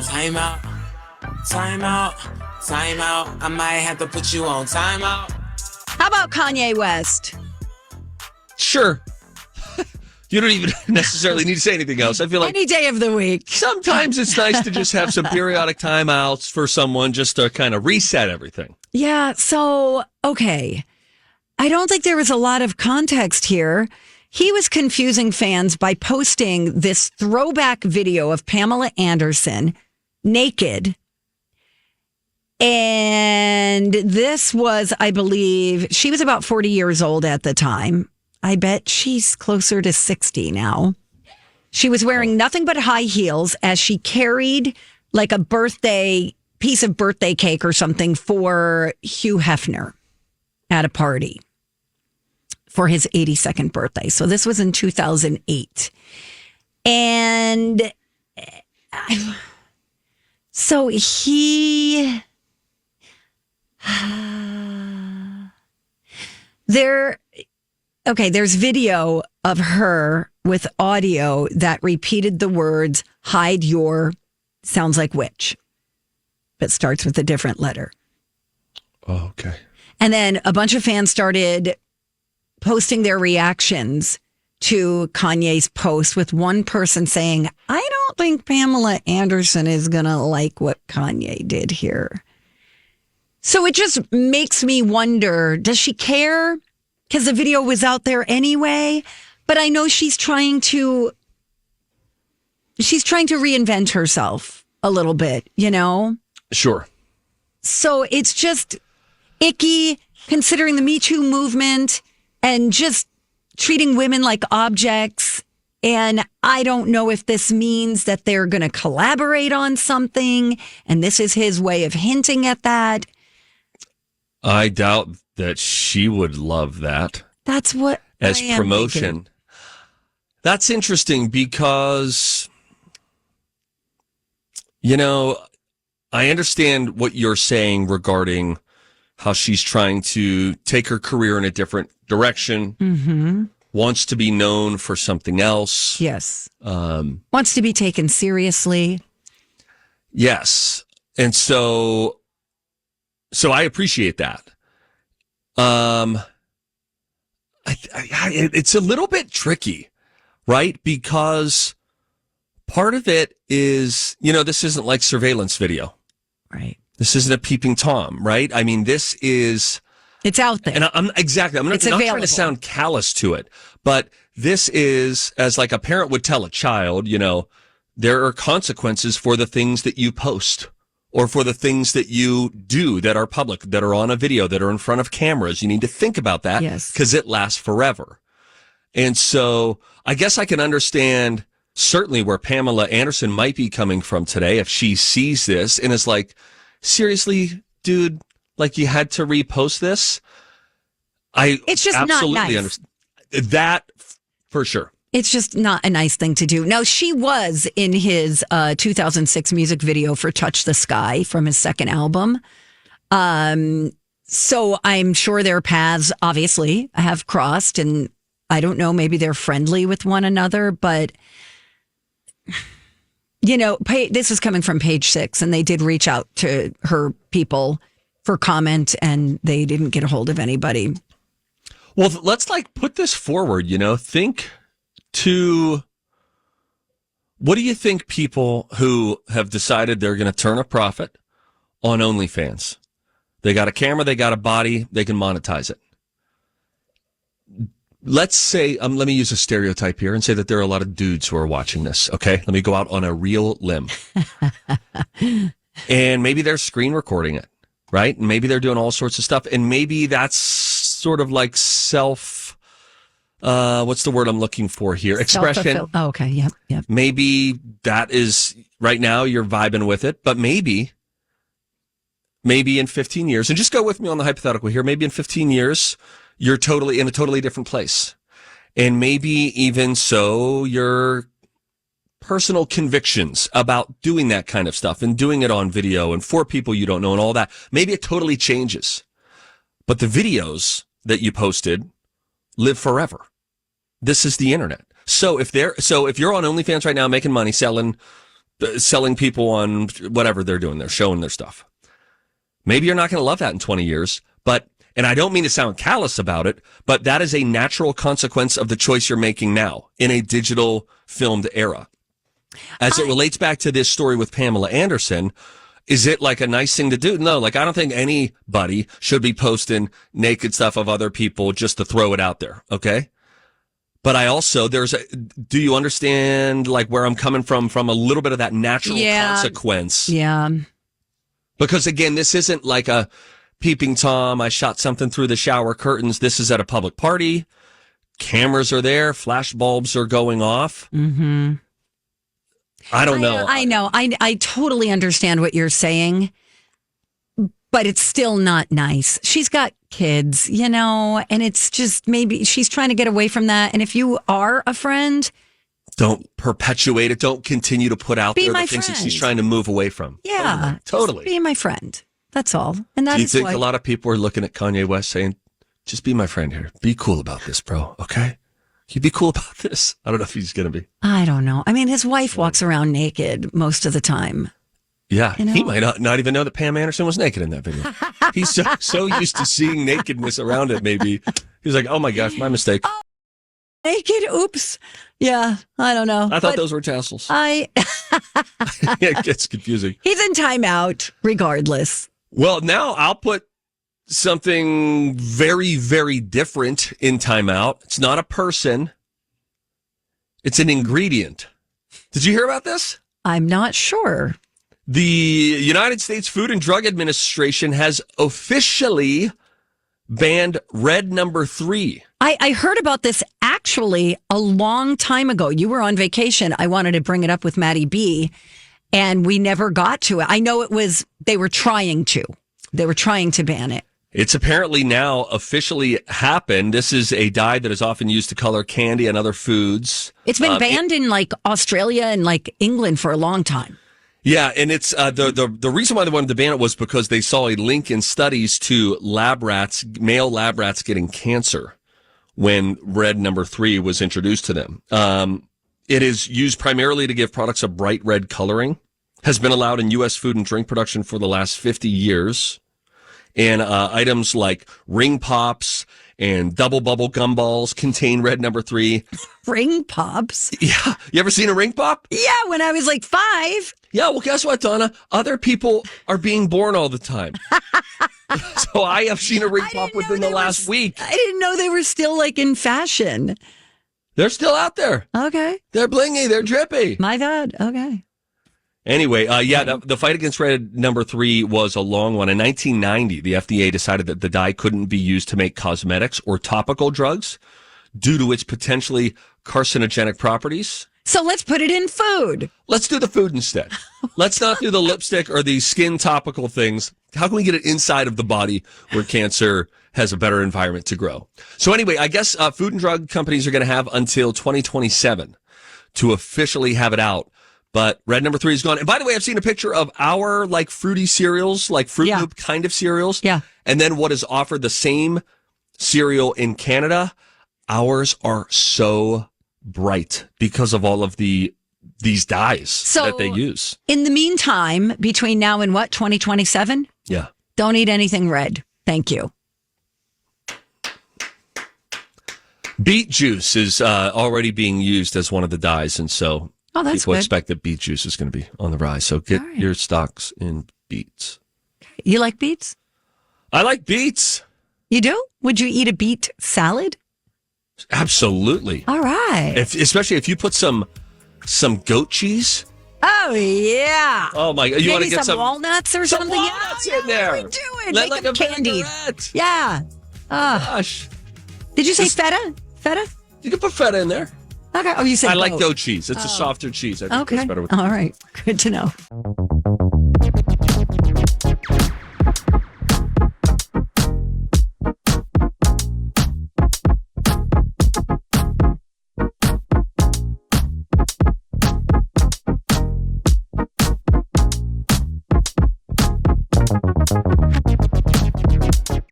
Timeout, timeout, timeout. I might have to put you on timeout. How about Kanye West? Sure. You don't even necessarily need to say anything else. I feel like any day of the week. Sometimes it's nice to just have some periodic timeouts for someone just to kind of reset everything. Yeah. So, okay. I don't think there was a lot of context here. He was confusing fans by posting this throwback video of Pamela Anderson naked. And this was, I believe, she was about 40 years old at the time. I bet she's closer to 60 now. She was wearing nothing but high heels as she carried like a piece of birthday cake or something for Hugh Hefner at a party for his 82nd birthday. So this was in 2008. And so there's video of her with audio that repeated the words, hide your, sounds like witch, but starts with a different letter. Oh, okay. And then a bunch of fans started posting their reactions to Kanye's post, with one person saying, I don't think Pamela Anderson is going to like what Kanye did here. So it just makes me wonder, does she care? Because the video was out there anyway. But I know she's trying to reinvent herself a little bit, you know? Sure. So it's just icky, considering the Me Too movement and just treating women like objects. And I don't know if this means that they're going to collaborate on something, and this is his way of hinting at that. I doubt that she would love that. That's what as I am promotion. thinking. That's interesting because, you know, I understand what you're saying regarding how she's trying to take her career in a different direction, wants to be known for something else. Yes. Wants to be taken seriously. Yes. And so I appreciate that. It's a little bit tricky, right? Because part of it is, you know, this isn't like surveillance video. Right. This isn't a peeping Tom, right? I mean, this is... It's out there. And I'm not trying to sound callous to it, but this is, as like a parent would tell a child, you know, there are consequences for the things that you post or for the things that you do that are public, that are on a video, that are in front of cameras. You need to think about that because it lasts forever. And so I guess I can understand certainly where Pamela Anderson might be coming from today if she sees this and is like, seriously, dude, like you had to repost this? It's just absolutely not nice. Understand that for sure. It's just not a nice thing to do. Now, she was in his 2006 music video for Touch the Sky from his second album. So I'm sure their paths obviously have crossed, and I don't know, maybe they're friendly with one another, but you know, this is coming from Page Six, and they did reach out to her people for comment, and they didn't get a hold of anybody. Well, let's like put this forward, you know, think to what do you think people who have decided they're going to turn a profit on OnlyFans? They got a camera, they got a body, they can monetize it. Let's say, let me use a stereotype here and say that there are a lot of dudes who are watching this. Okay. Let me go out on a real limb. And maybe they're screen recording it, right? And maybe they're doing all sorts of stuff. And maybe that's sort of like what's the word I'm looking for here? Expression. Oh, okay. Yep. Maybe that is right now you're vibing with it, but maybe in 15 years, and just go with me on the hypothetical here. Maybe in 15 years, you're totally in a totally different place. And maybe even so, your personal convictions about doing that kind of stuff and doing it on video and for people you don't know and all that, maybe it totally changes. But the videos that you posted live forever. This is the internet. So if you're on OnlyFans right now making money selling selling people on whatever they're doing. They're showing their stuff. Maybe you're not going to love that in 20 years, and I don't mean to sound callous about it, but that is a natural consequence of the choice you're making now in a digital filmed era. As it relates back to this story with Pamela Anderson, is it like a nice thing to do? No, like I don't think anybody should be posting naked stuff of other people just to throw it out there. Okay. But I also, do you understand like where I'm coming from a little bit of that natural consequence? Yeah. Because again, this isn't like a peeping Tom, I shot something through the shower curtains. This is at a public party. Cameras are there. Flash bulbs are going off. Mm-hmm. I don't know. I know. I totally understand what you're saying, but it's still not nice. She's got kids, and it's just maybe she's trying to get away from that. And if you are a friend, don't perpetuate it. Don't continue to put out there the things friend. that she's trying to move away from. Yeah. Totally. Be my friend. That's all. And that's Do you think a lot of people are looking at Kanye West saying, just be my friend here. Be cool about this, bro. Okay? You be cool about this. I don't know if he's going to be. I don't know. I mean, his wife walks around naked most of the time. Yeah. He might not even know that Pam Anderson was naked in that video. He's so used to seeing nakedness around it, maybe. He's like, oh my gosh, my mistake. Oh, naked? Oops. Yeah. I don't know. I thought those were tassels. Yeah, it gets confusing. He's in timeout regardless. Well, now I'll put something very, very different in timeout. It's not a person. It's an ingredient. Did you hear about this? I'm not sure. The United States Food and Drug Administration has officially banned red number 3. I heard about this actually a long time ago. You were on vacation. I wanted to bring it up with Maddie B, and we never got to it. I know they were trying to ban it. It's apparently now officially happened. This is a dye that is often used to color candy and other foods. It's been banned in like Australia and like England for a long time. Yeah, and it's the reason why they wanted to ban it was because they saw a link in studies to male lab rats getting cancer when red number 3 was introduced to them. It is used primarily to give products a bright red coloring, has been allowed in U.S. food and drink production for the last 50 years. And items like ring pops and double bubble gumballs contain red number 3. Ring pops? Yeah. You ever seen a ring pop? Yeah, when I was like 5. Yeah, well, guess what, Donna? Other people are being born all the time. So I have seen a ring pop within the last week. I didn't know they were still like in fashion. They're still out there. Okay. They're blingy. They're drippy. My God. Okay. Anyway, the fight against red number 3 was a long one. In 1990, the FDA decided that the dye couldn't be used to make cosmetics or topical drugs due to its potentially carcinogenic properties. So let's put it in food. Let's do the food instead. Let's not do the lipstick or the skin topical things. How can we get it inside of the body where cancer has a better environment to grow? So anyway, I guess food and drug companies are going to have until 2027 to officially have it out. But red number 3 is gone. And by the way, I've seen a picture of our like fruity cereals, like Fruit Loop kind of cereals. Yeah. And then what is offered the same cereal in Canada. Ours are so bright because of all of these dyes that they use. In the meantime, between now and 2027? Yeah. Don't eat anything red. Thank you. Beet juice is already being used as one of the dyes. And so people good. expect that beet juice is going to be on the rise. So get your stocks in beets. You like beets? I like beets. You do? Would you eat a beet salad? Absolutely. All right. Especially if you put some goat cheese. Oh, yeah. Oh, my God. You want to get some walnuts or something? Walnuts in there. We do it. Make like them candied. Yeah. Gosh. Did you say feta? Feta? You can put feta in there. Okay. Oh, you said I like goat cheese. It's a softer cheese. I think okay. it's better with all right. Good to know.